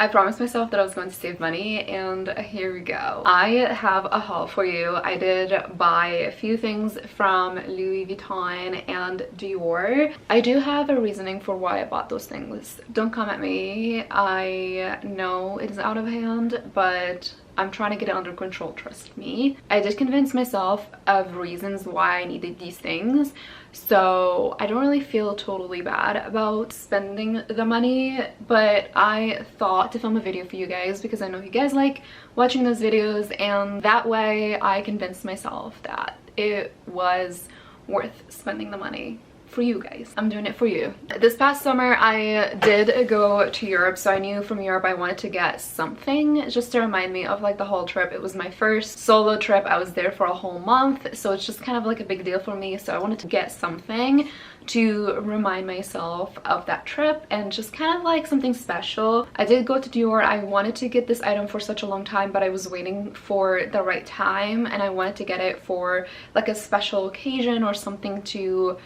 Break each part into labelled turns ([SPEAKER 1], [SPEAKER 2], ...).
[SPEAKER 1] I promised myself that I was going to save money, and here we go. I have a haul for you. I did buy a few things from Louis Vuitton and Dior. I do have a reasoning for why I bought those things. Don't come at me. I know it is out of hand, but I'm trying to get it under control, trust me. I did convince myself of reasons why I needed these things, so I don't really feel totally bad about spending the money, but I thought to film a video for you guys because I know you guys like watching those videos, and that way I convinced myself that it was worth spending the money. For you guys. I'm doing it for you. This past summer I did go to Europe, so I knew from Europe I wanted to get something just to remind me of like the whole trip. It was my first solo trip. I was there for a whole month, so it's just kind of like a big deal for me, so I wanted to get something to remind myself of that trip and just kind of like something special. I did go to Dior. I wanted to get this item for such a long time, but I was waiting for the right time, and I wanted to get it for like a special occasion or something to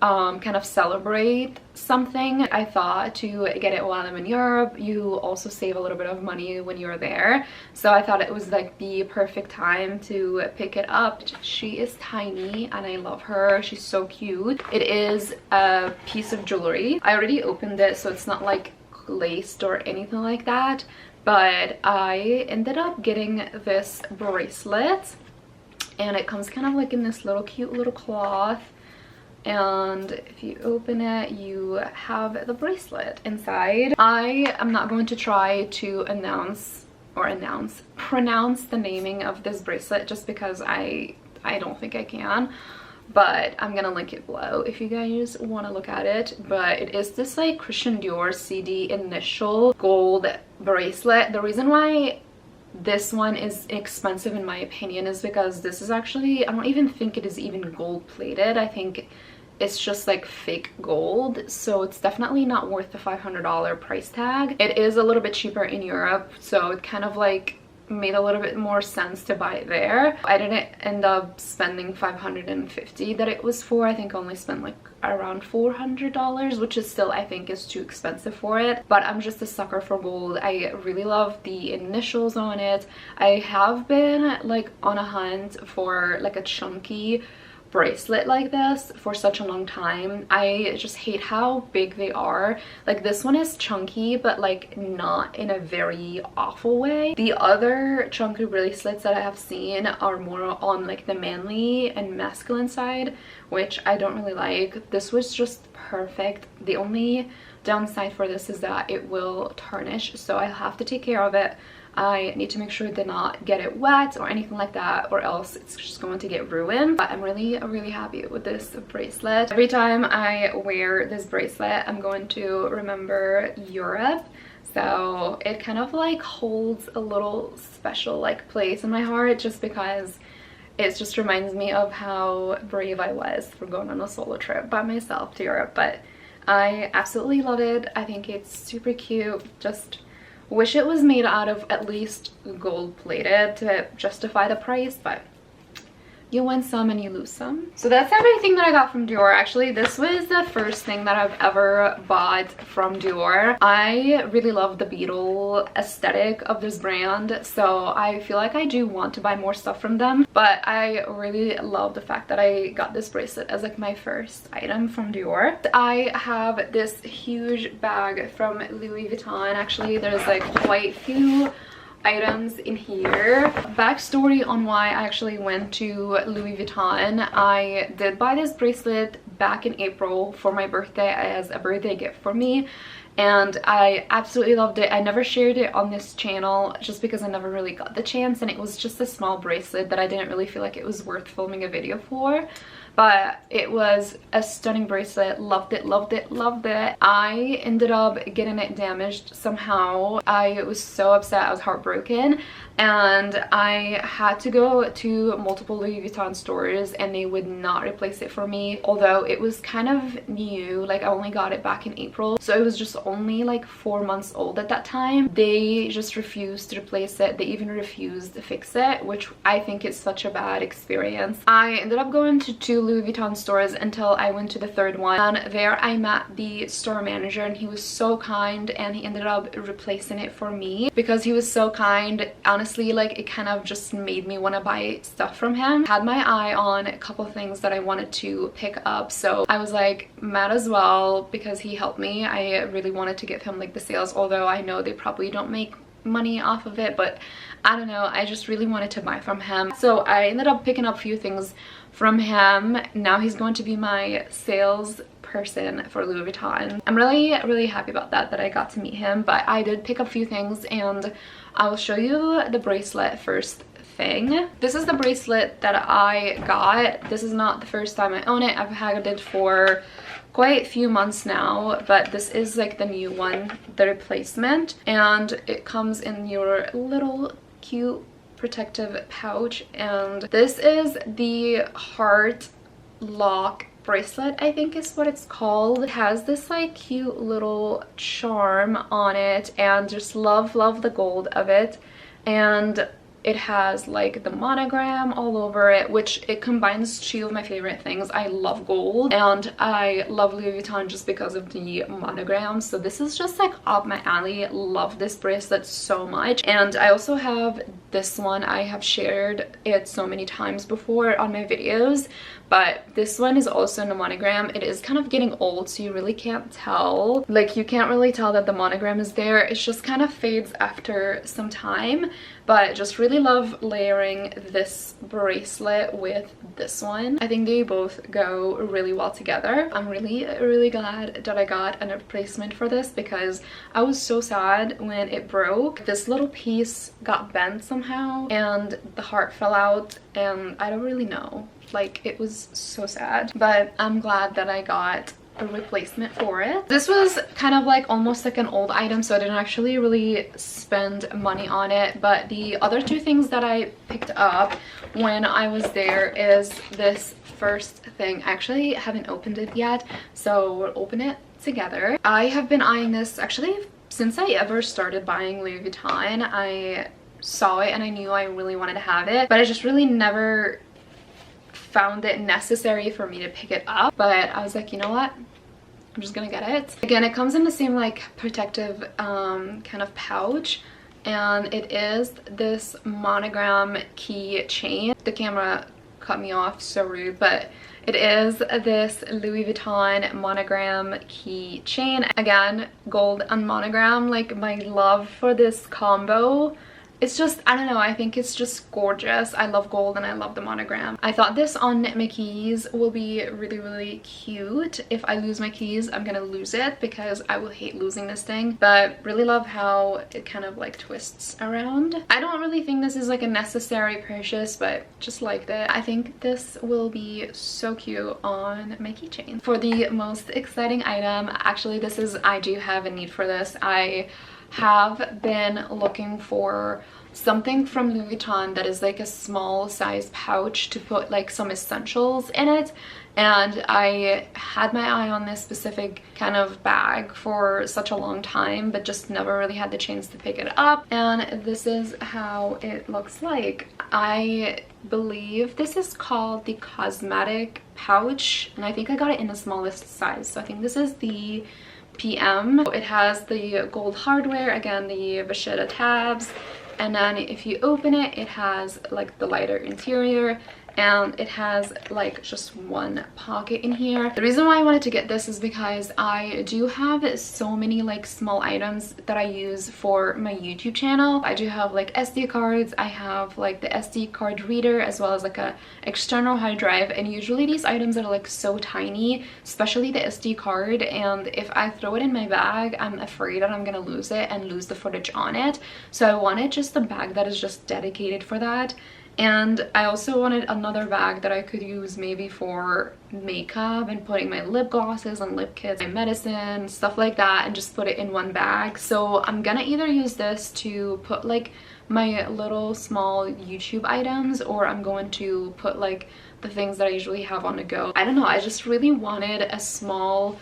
[SPEAKER 1] kind of celebrate something. I thought to get it while I'm in Europe. You also save a little bit of money when you're there, so I thought it was like the perfect time to pick it up. She is tiny and I love her. She's so cute. It is a piece of jewelry. I already opened it, so it's not like laced or anything like that, but I ended up getting this bracelet, and it comes kind of like in this little cute little cloth, and if you open it you have the bracelet inside. I am not going to try to pronounce the naming of this bracelet just because I don't think I can, but I'm gonna link it below if you guys want to look at it. But it is this like Christian Dior CD initial gold bracelet. The reason why this one is expensive in my opinion is because this is actually, I don't even think it is even gold plated. I think it's just like fake gold, so it's definitely not worth the $500 price tag. It is a little bit cheaper in Europe, so it kind of like made a little bit more sense to buy it there. I didn't end up spending $550 that it was for. I think I only spent like around $400, which is still, I think, is too expensive for it, but I'm just a sucker for gold. I really love the initials on it. I have been like on a hunt for like a chunky bracelet like this for such a long time. I just hate how big they are. Like this one is chunky, but like not in a very awful way. The other chunky bracelets that I have seen are more on like the manly and masculine side, which I don't really like. This was just perfect. The only downside for this is that it will tarnish, so I have to take care of it. I need to make sure to not get it wet or anything like that, or else it's just going to get ruined. But I'm really happy with this bracelet. Every time I wear this bracelet I'm going to remember Europe, so it kind of like holds a little special like place in my heart, just because it just reminds me of how brave I was for going on a solo trip by myself to Europe. But I absolutely love it. I think it's super cute. Just wish it was made out of at least gold plated to justify the price, but you win some and you lose some. So that's everything that I got from Dior. Actually, this was the first thing that I've ever bought from Dior. I really love the beetle aesthetic of this brand, so I feel like I do want to buy more stuff from them, but I really love the fact that I got this bracelet as like my first item from Dior. I have this huge bag from Louis Vuitton. Actually, there's like quite a few items in here. Backstory on why I actually went to Louis Vuitton. I did buy this bracelet back in April for my birthday as a birthday gift for me, and I absolutely loved it. I never shared it on this channel just because I never really got the chance, and it was just a small bracelet that I didn't really feel like it was worth filming a video for. But it was a stunning bracelet. Loved it, loved it, loved it. I ended up getting it damaged somehow. I was so upset. I was heartbroken, and I had to go to multiple Louis Vuitton stores and they would not replace it for me, although it was kind of new. Like I only got it back in April, so it was just only like 4 months old at that time. They just refused to replace it. They even refused to fix it, which I think is such a bad experience. I ended up going to two Louis Vuitton stores until I went to the third one, and there I met the store manager, and he was so kind, and he ended up replacing it for me because he was so kind. Honestly, like, it kind of just made me want to buy stuff from him. Had my eye on a couple things that I wanted to pick up, so I was like, might as well, because he helped me. I really wanted to give him like the sales, although I know they probably don't make money off of it, but I don't know, I just really wanted to buy from him. So I ended up picking up a few things from him. Now he's going to be my sales person for Louis Vuitton. I'm really happy about that I got to meet him. But I did pick up a few things, and I will show you the bracelet first thing. This is the bracelet that I got. This is not the first time I own it. I've had it for quite a few months now, but this is like the new one, the replacement, and it comes in your little cute protective pouch. And this is the heart lock bracelet, I think is what it's called. It has this like cute little charm on it, and just love the gold of it. And it has like the monogram all over it, which it combines two of my favorite things. I love gold and I love Louis Vuitton just because of the monogram. So this is just like up my alley. Love this bracelet so much. And I also have this one. I have shared it so many times before on my videos, but this one is also in a monogram. It is kind of getting old, so you really can't tell. Like, you can't really tell that the monogram is there. It just kind of fades after some time. But just really love layering this bracelet with this one. I think they both go really well together. I'm really glad that I got a replacement for this, because I was so sad when it broke. This little piece got bent somehow and the heart fell out, and I don't really know. Like, it was so sad, but I'm glad that I got a replacement for it. This was kind of like almost like an old item, so I didn't actually really spend money on it. But the other two things that I picked up when I was there is this first thing. I actually haven't opened it yet, so we'll open it together. I have been eyeing this actually since I ever started buying Louis Vuitton. I saw it and I knew I really wanted to have it, but I just really never found it necessary for me to pick it up. But I was like, you know what, I'm just gonna get it. Again, it comes in the same like protective kind of pouch, and it is this monogram keychain. The camera cut me off, so rude, but it is this Louis Vuitton monogram keychain. Again, gold and monogram, like my love for this combo. It's just, I don't know, I think it's just gorgeous. I love gold and I love the monogram. I thought this on my keys will be really cute. If I lose my keys, I'm gonna lose it because I will hate losing this thing. But really love how it kind of like twists around. I don't really think this is like a necessary purchase, but just liked it. I think this will be so cute on my keychain. For the most exciting item, actually this is, I do have a need for this. I have been looking for something from Louis Vuitton that is like a small size pouch to put like some essentials in it, and I had my eye on this specific kind of bag for such a long time, but just never really had the chance to pick it up. And this is how it looks like. I believe this is called the cosmetic pouch, and I think I got it in the smallest size, so I think this is the PM. It has the gold hardware, again the Vachetta tabs, and then if you open it, it has like the lighter interior, and it has like just one pocket in here. The reason why I wanted to get this is because I do have so many like small items that I use for my YouTube channel. I do have like SD cards, I have like the SD card reader, as well as like a external hard drive, and usually these items are like so tiny, especially the SD card, and if I throw it in my bag, I'm afraid that I'm gonna lose it and lose the footage on it. So I wanted just a bag that is just dedicated for that. And I also wanted another bag that I could use maybe for makeup and putting my lip glosses and lip kits, my medicine, stuff like that, and just put it in one bag. So I'm gonna either use this to put like my little small YouTube items, or I'm going to put like the things that I usually have on the go. I don't know, I just really wanted a small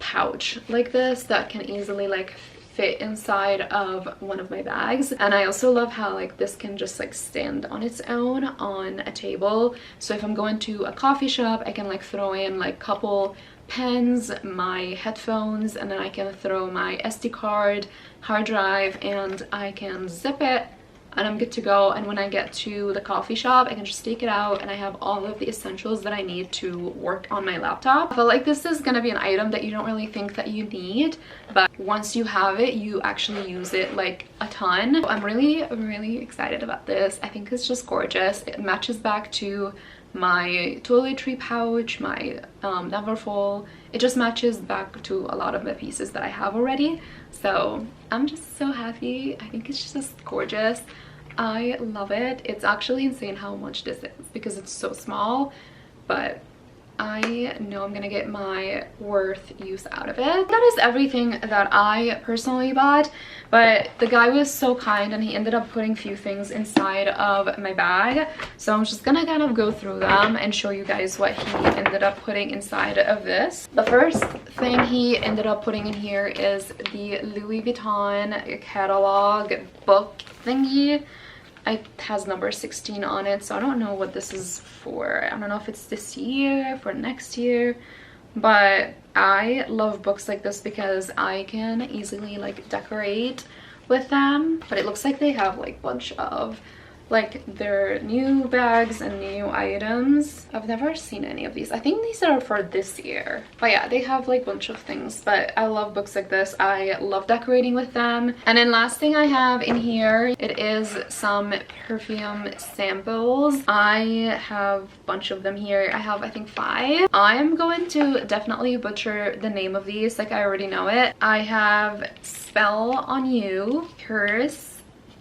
[SPEAKER 1] pouch like this that can easily like fit inside of one of my bags. And I also love how like this can just like stand on its own on a table. So if I'm going to a coffee shop, I can like throw in like couple pens, my headphones, and then I can throw my SD card, hard drive, and I can zip it and I'm good to go. And when I get to the coffee shop, I can just take it out and I have all of the essentials that I need to work on my laptop. I feel like this is gonna be an item that you don't really think that you need, but once you have it, you actually use it like a ton. I'm really excited about this. I think it's just gorgeous. It matches back to my toiletry pouch, my Neverfull. It just matches back to a lot of the pieces that I have already. So I'm just so happy. I think it's just gorgeous. I love it. It's actually insane how much this is because it's so small, but I know I'm gonna get my worth use out of it. That is everything that I personally bought, but the guy was so kind and he ended up putting a few things inside of my bag. So I'm just gonna kind of go through them and show you guys what he ended up putting inside of this. The first thing he ended up putting in here is the Louis Vuitton catalog book thingy. It has number 16 on it, so I don't know what this is for. I don't know if it's this year, for next year, but I love books like this because I can easily like decorate with them. But it looks like they have like a bunch of like their new bags and new items. I've never seen any of these. I think these are for this year. But yeah, they have like a bunch of things, but I love books like this. I love decorating with them. And then last thing I have in here, it is some perfume samples. I have a bunch of them here. I have I think 5. I'm going to definitely butcher the name of these, like I already know it. I have Spell on You, Paris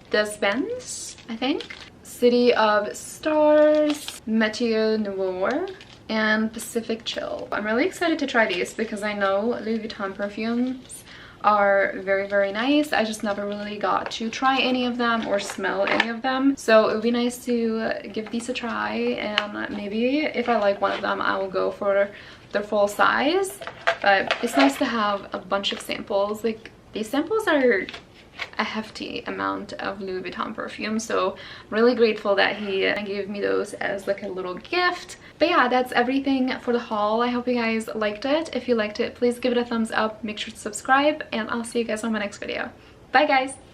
[SPEAKER 1] Despense, I think, City of Stars, Métier Noir, and Pacific Chill. I'm really excited to try these because I know Louis Vuitton perfumes are very nice. I just never really got to try any of them or smell any of them, so it would be nice to give these a try, and maybe if I like one of them I will go for their full size. But it's nice to have a bunch of samples. Like these samples are a hefty amount of Louis Vuitton perfume, so I'm really grateful that he gave me those as like a little gift. But yeah, that's everything for the haul. I hope you guys liked it. If you liked it, please give it a thumbs up, make sure to subscribe, and I'll see you guys on my next video. Bye guys.